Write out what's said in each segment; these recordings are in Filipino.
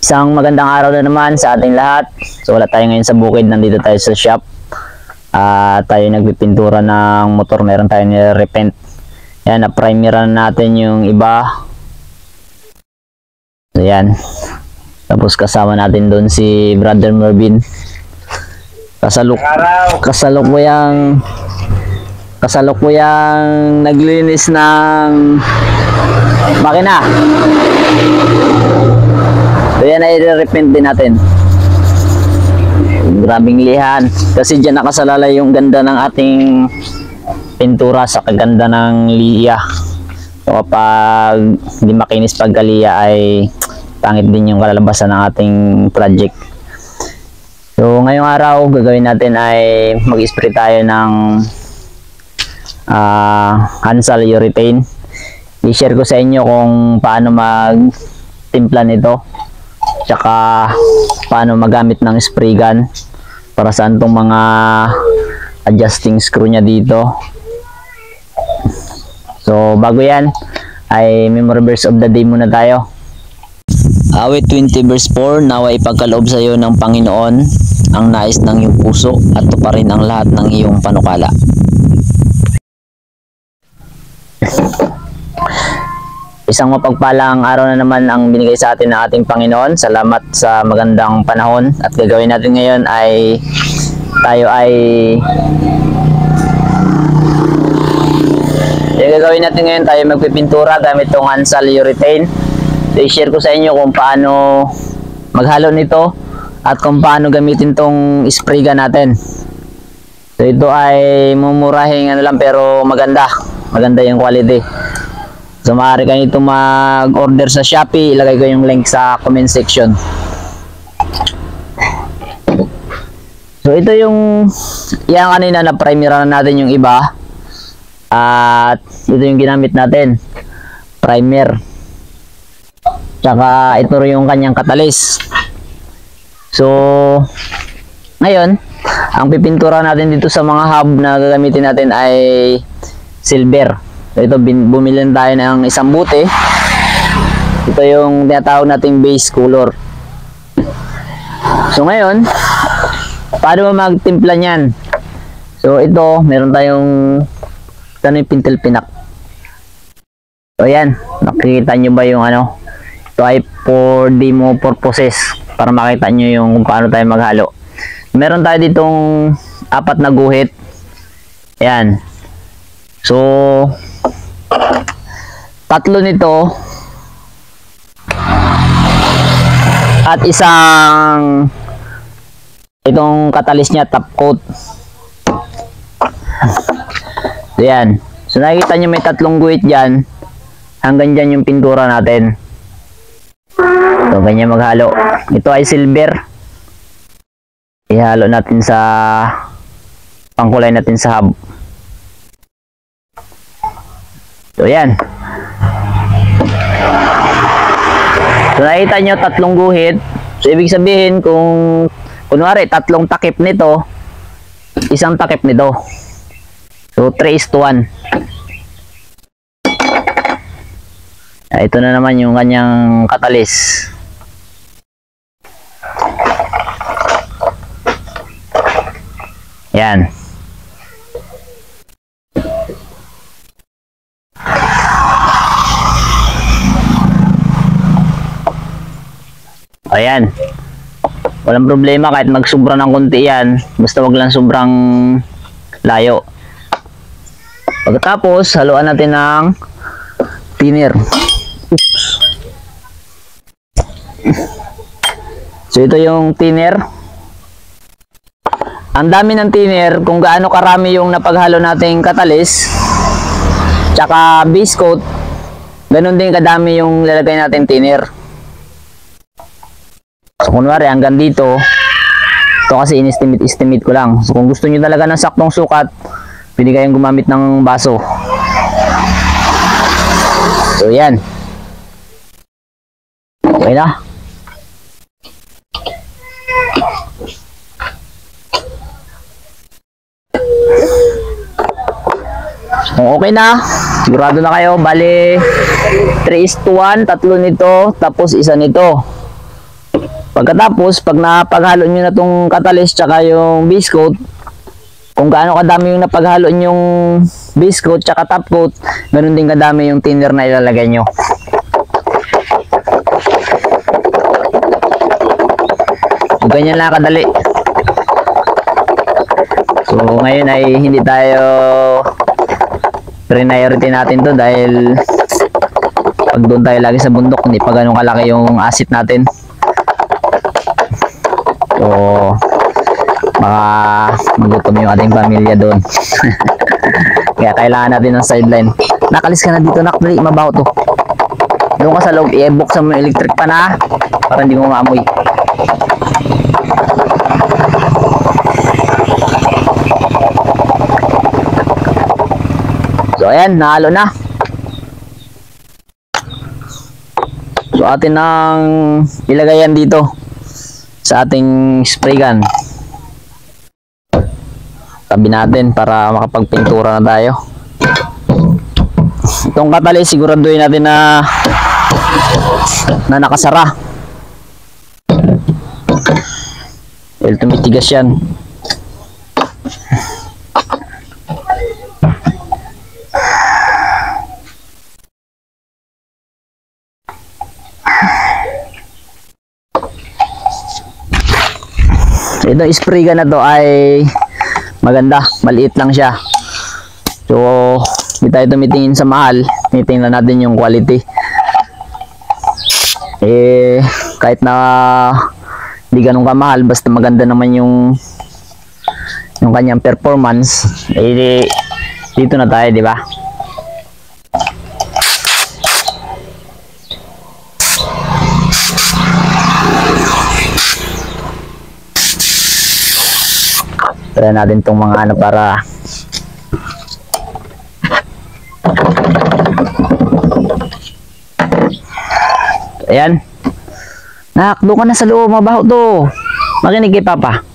Isang magandang araw na naman sa ating lahat. So wala tayo ngayon sa bukid, nandito tayo sa shop. Tayo nagpipintura ng motor, meron tayo nire-repaint. Yan, na-primeran natin yung iba. So yan. Tapos kasama natin doon si Brother Mervin. Kasalukuyang naglinis ng makina. So yan ay i-repaint din natin. Grabing lihan. Kasi dyan nakasalalay yung ganda ng ating pintura sa kaganda ng liya. So kapag hindi makinis pagkaliya ay pangit din yung kalalabasan ng ating project. So ngayong araw gagawin natin ay mag-spray tayo ng Hansal urethane. I-share ko sa inyo kung paano magtimpla nito, tsaka paano magamit ng spray gun, para saan tong mga adjusting screw nya dito. So bago yan ay memory verse of the day muna tayo. Awit 20 verse 4, nawa ipagkaloob sa iyo ng Panginoon ang nais ng iyong puso at tuparin ang lahat ng iyong panukala. Isang mapagpalang araw na naman ang binigay sa atin ng ating Panginoon. Salamat sa magandang panahon. At gagawin natin ngayon ay tayo magpipintura gamit itong Hansal urethane. So, i-share ko sa inyo kung paano maghalo nito at kung paano gamitin tong spray gun natin. So ito ay mumurahing ano lang, pero maganda yung quality. So maaari kayo ito mag-order sa Shopee, ilagay ko yung link sa comment section. So ito yung kanina na primer na natin yung iba. At ito yung ginamit natin, primer. Tsaka ito rin yung kanyang katalis. So ngayon, ang pipintura natin dito sa mga hub na gagamitin natin ay silver. So ito, bumili tayo ng isang buti. Ito yung tinatawag nating base color. So ngayon, paano magtimpla niyan? So ito, meron tayong yung pintel pinak. So yan, nakikita nyo ba yung ano? Ito ay for demo purposes, para makita nyo yung kung paano tayo maghalo. Meron tayo ditong 4 na guhit. Yan. So 3 nito at isang itong katalis niya, top coat. So yan. So nakikita nyo may 3 guhit dyan. Hanggang dyan yung pintura natin. So ganyan maghalo. Ito ay silver. Ihalo natin sa pangkulay natin sa hub. So yan. So nakita nyo 3 guhit. So ibig sabihin, kung kunwari 3 takip nito, isang takip nito. So 3:1. Ito na naman yung kanyang katalis. Yan. Ayan. Walang problema kahit magsubra ng konti yan. Basta wag lang sobrang layo. Pagkatapos, haluan natin ng thinner. Oops. So ito yung thinner. Ang dami ng thinner, kung gaano karami yung napaghalo nating katalis tsaka base coat, ganun din kadami yung lalagay natin thinner. So kunwari hanggang dito, ito kasi in-estimate ko lang. So kung gusto nyo talaga ng saktong sukat, pwede kayong gumamit ng baso. So yan. Okay na. Kung okay na, sigurado na kayo, bali 3:1, 3 nito, tapos 1 nito. Pagkatapos, pag napaghalo nyo na tong catalyst tsaka yung base coat, kung gaano kadami yung napaghalo yung base coat tsaka top coat, ganun din kadami yung thinner na ilalagay nyo. Ganyan lang kadali. So ngayon ay hindi tayo priority natin to dahil pag doon tayo lagi sa bundok, hindi pa ganun kalaki yung asset natin. So baka magutom yung ating pamilya doon. Kaya kailangan natin ng sideline. Nakalis ka na dito, nak, dali, mabaho to. Doon ka sa loob, i-buksan mo yung electric pan ha, para hindi mo maamoy. So ayan, nahalo na. So atin nang ilagay yan dito sa ating spray gun. Tabi natin para makapagpintura na tayo. Itong catalyst, siguraduhin natin na nakasara. Dahil tumitigas yan. Itong spray gun na to ay maganda, maliit lang siya. So hindi tayo tumitingin sa mahal, titingnan natin yung quality. Kahit na hindi ganun kamahal, basta maganda naman yung kanyang performance, dito na tayo, di ba? Try natin tong mga ano para ayan. Nak, doon ka na sa loob, mabaho to. Makinig kay Papa.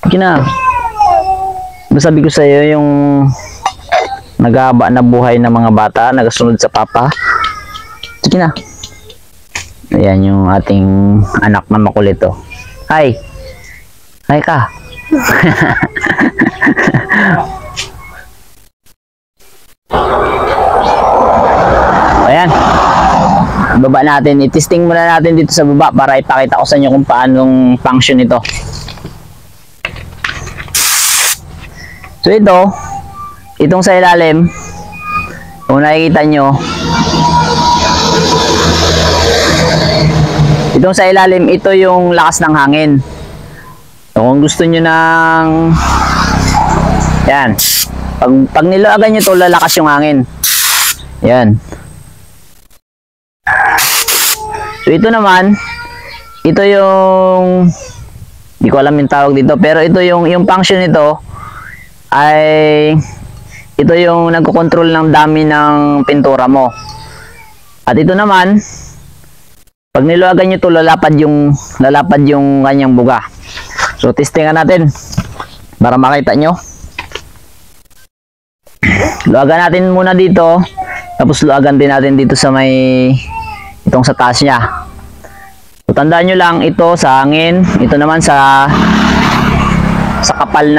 Sige na. Sabi ko sa iyo yung naghahaba na buhay ng mga bata, nagasunod sa Papa. Sige na. Ayan yung ating anak na makulit to. Hi. Hi ka. Ayan. Baba natin. I-testing muna natin dito sa baba para ipakita ko sa inyo kung paanong function ito. So itong sa ilalim, kung nakikita nyo, itong sa ilalim, ito yung lakas ng hangin. So, kung gusto nyo ng yan, pag nilagan nyo ito, lalakas yung hangin. Yan. So ito naman, ito yung, hindi ko alam yung tawag dito, pero ito yung function nito ay ito yung nagko-control ng dami ng pintura mo. At ito naman, pag niluwagan nyo ito, lalapad yung kanyang buga. So testingan natin para makita nyo. Luwagan natin muna dito, tapos luwagan din natin dito sa may itong sa taas niya. So, tandaan nyo lang, ito sa hangin, ito naman sa kapal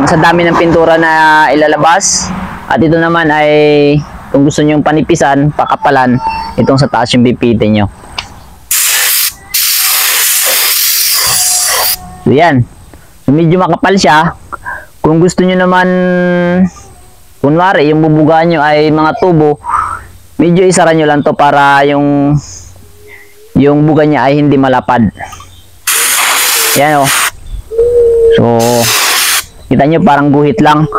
sa dami ng pintura na ilalabas, at ito naman ay kung gusto nyo panipisan, pakapalan, itong sa taas yung pipitin nyo. So yan, so, medyo makapal siya. Kung gusto nyo naman, kunwari yung bubuga nyo ay mga tubo, medyo isara nyo lang to para yung buga niya ay hindi malapad. Yan o. So kita nyo parang guhit lang.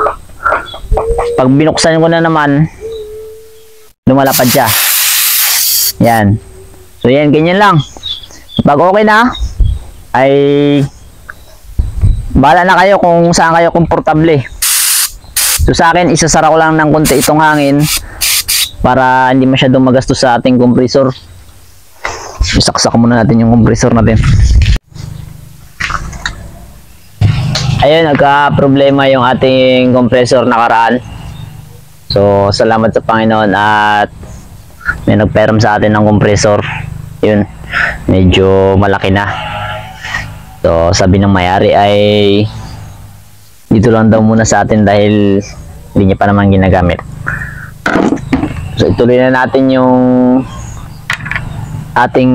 Pag binuksan ko na naman, lumalapad siya. Yan. So yan, ganyan lang. Pag okay na, ay bahala na kayo kung saan kayo komportable. So sa akin, isasara ko lang ng konti itong hangin para hindi masyadong magastos sa ating compressor. Isaksak muna natin yung compressor natin. Ayun, nagka-problema yung ating compressor nakaraan. So salamat sa Panginoon at may nagperam sa atin ng compressor. Yun, medyo malaki na. So sabi ng may-ari ay dito lang daw muna sa atin dahil hindi niya pa naman ginagamit. So ituloy na natin yung ating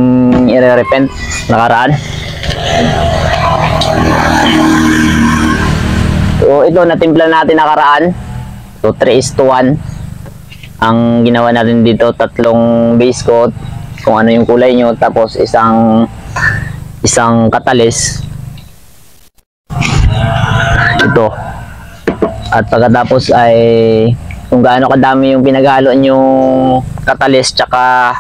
i-repent nakaraan. So ito natimpla natin nakaraan. So 3:1 ang ginawa natin dito, tatlong base coat kung ano yung kulay nyo, tapos isang katalis ito, at pagkatapos ay kung gaano kadami yung pinaghalo yung katalis tsaka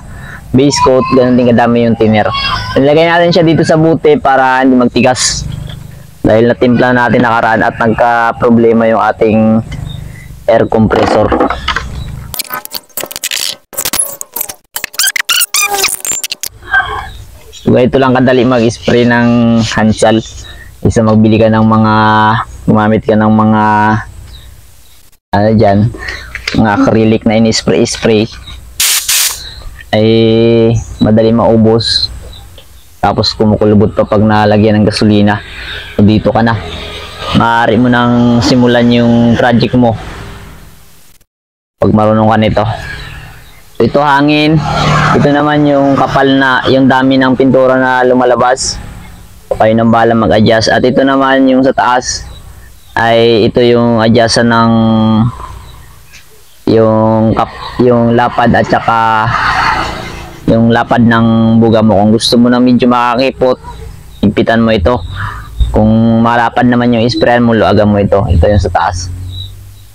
base coat, ganun din kadami yung thinner. Nilagay natin siya dito sa buti para hindi magtigas dahil natimpla natin nakaraan at nagka problema yung ating air compressor. So ito lang kadali mag-spray ng Hansal. Isa magbili ka ng mga, gumamit ka ng mga ano dyan, mga acrylic na in-spray ay madali maubos, tapos kumukulubot pa pag nalagyan ng gasolina. So dito ka na, maaari mo nang simulan yung project mo pag marunong ka nito. So ito hangin, ito naman yung kapal na, yung dami ng pintura na lumalabas, kayo nang bahala mag-adjust. At ito naman yung sa taas ay ito yung adjustan ng yung lapad at saka yung lapad ng buga mo. Kung gusto mo na medyo makakipot, higpitan mo ito. Kung malapad naman yung isprayan mo, luagan mo ito. Ito yung sa taas,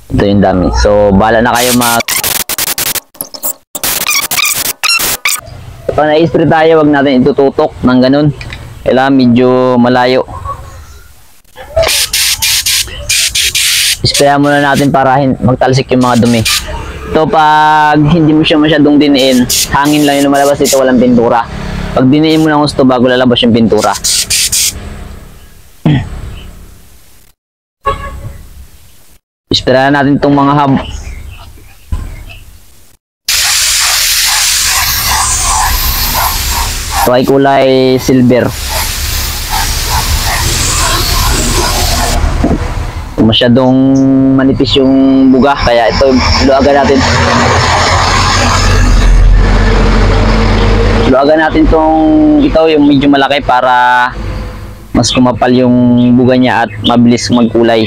ito yung dami. So bahala na kayo pag na-spray tayo, wag natin itututok ng ganun. Kailangan medyo malayo. Sprayan muna natin para magtalsik yung mga dumi. Ito pag hindi mo siya masyadong diniin, hangin lang yung lumalabas dito, walang pintura. Pag diniin mo ng gusto bago lalabas yung pintura. Sprayan natin itong mga hub. Ito ay kulay silver. Masyadong manipis yung buga, kaya ito luagan natin. Luagan natin tong ito yung medyo malaki para mas kumapal yung buga niya at mabilis magkulay.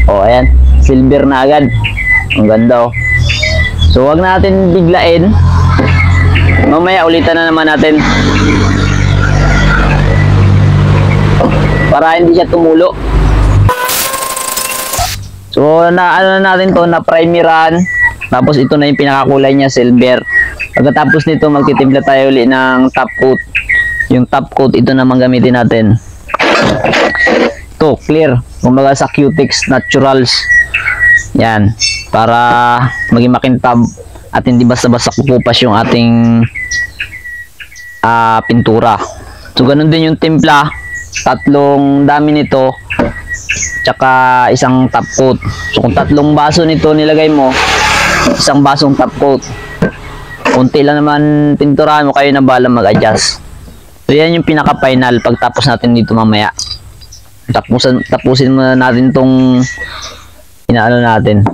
Oh, ayan, silver na agad. Ang ganda oh. So wag natin biglain. Mamaya ulitan na naman natin para hindi siya tumulo. So na ano na natin to, na primeran. Tapos ito na yung pinakakulay niya, silver. Pagkatapos nito magtitimpla tayo ulit ng top coat. Yung top coat ito naman gamitin natin. Ito, clear. Kumbaga sa Cutex Naturals. Yan. Para maging makintab at hindi basta-basta kukupas yung ating pintura. So, ganun din yung timpla. Tatlong dami nito. Tsaka isang top coat. So, kung tatlong baso nito nilagay mo, isang basong top coat. Kunti lang naman pinturahan mo, kayo na bahala mag-adjust. So, yan yung pinaka-final pagtapos natin dito mamaya. Tapusin muna natin tong inaano natin.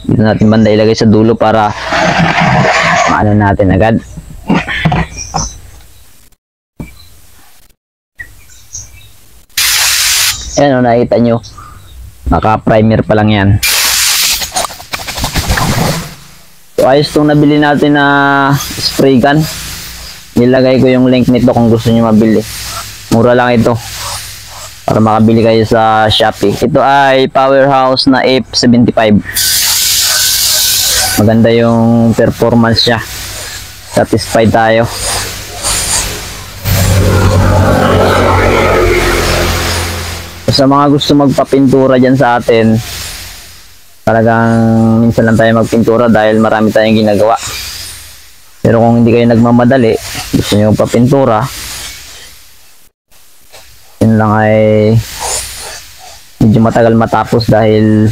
Dito natin banda ilagay sa dulo para maano natin agad. Ayan o, nakikita nyo, naka-primer pa lang yan. So ayos itong nabili natin na spray gun. Nilagay ko yung link nito kung gusto nyo mabili. Mura lang ito para makabili kayo sa Shopee. Ito ay Powerhouse na F75. Maganda yung performance niya. Satisfied tayo. Sa mga gusto magpapintura dyan sa atin, talagang minsan lang tayo magpintura dahil marami tayong ginagawa. Pero kung hindi kayo nagmamadali, yung papintura, yun lang ay medyo matagal matapos dahil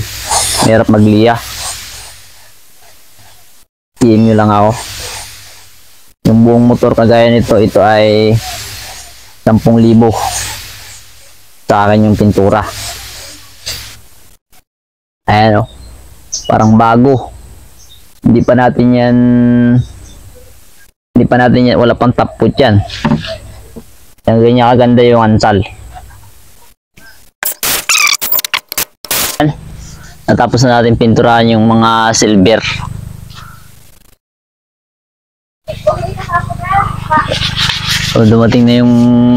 mahirap magliya. PM nyo lang ako. Yung buong motor kagaya nito, ito ay 10,000 sa akin yung pintura. Ayan o, parang bago. Hindi pa natin yan, wala pang top coat yan. Yan, ganyan kaganda yung ansal. Natapos na natin pinturahan yung mga silver. So, dumating na yung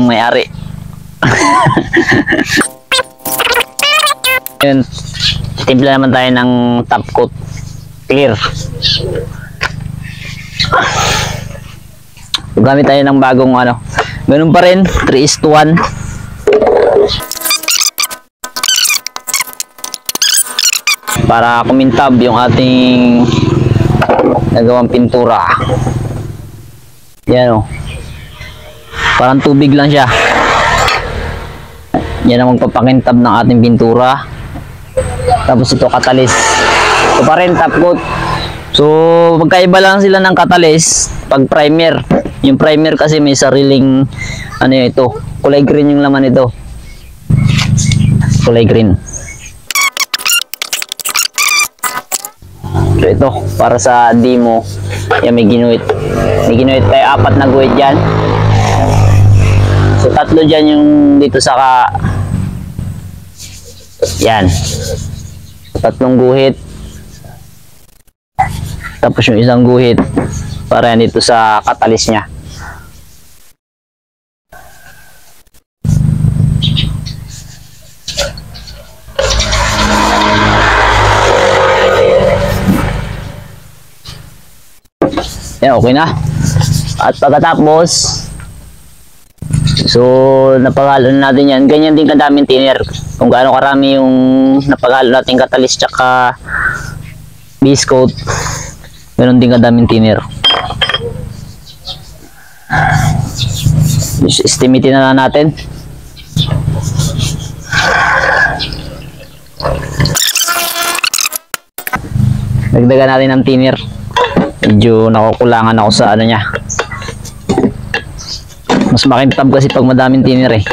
may-ari. Yun, timpla naman tayo ng top coat clear. So, gamit tayo ng bagong ano. Ganun pa rin, 3:1. Para kumintab yung ating nagawang pintura. Yan o. Parang tubig lang siya. Yan ang magpapakintab ng ating pintura. Tapos ito katalis. Ito pa rin top coat. So magkaiba lang sila ng katalis pag primer. Yung primer kasi may sariling ano yun, ito. Kulay green yung laman ito. Kulay green. So ito, para sa demo, yan may ginuhit. May ginuhit tayo 4 na guhit dyan. So 3 dyan yung dito sa yan. 3 guhit. Tapos yung isang guhit para yan dito sa katalis nya. Yan, okay na. At pagkatapos, so napagalo natin yan. Ganyan din kadaming thinner. Kung gaano karami yung napagalo natin katalis tsaka base coat, ganoon din kadaming thinner. Estimate na lang natin. Dagdagan natin ng thinner. Medyo nakukulangan ako sa ano niya. Mas makintab kasi pag madaming thinner eh.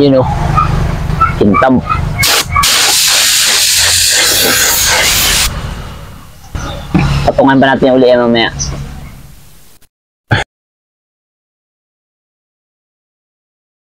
You know, kintab. Patungan pa natin yung uli mamaya.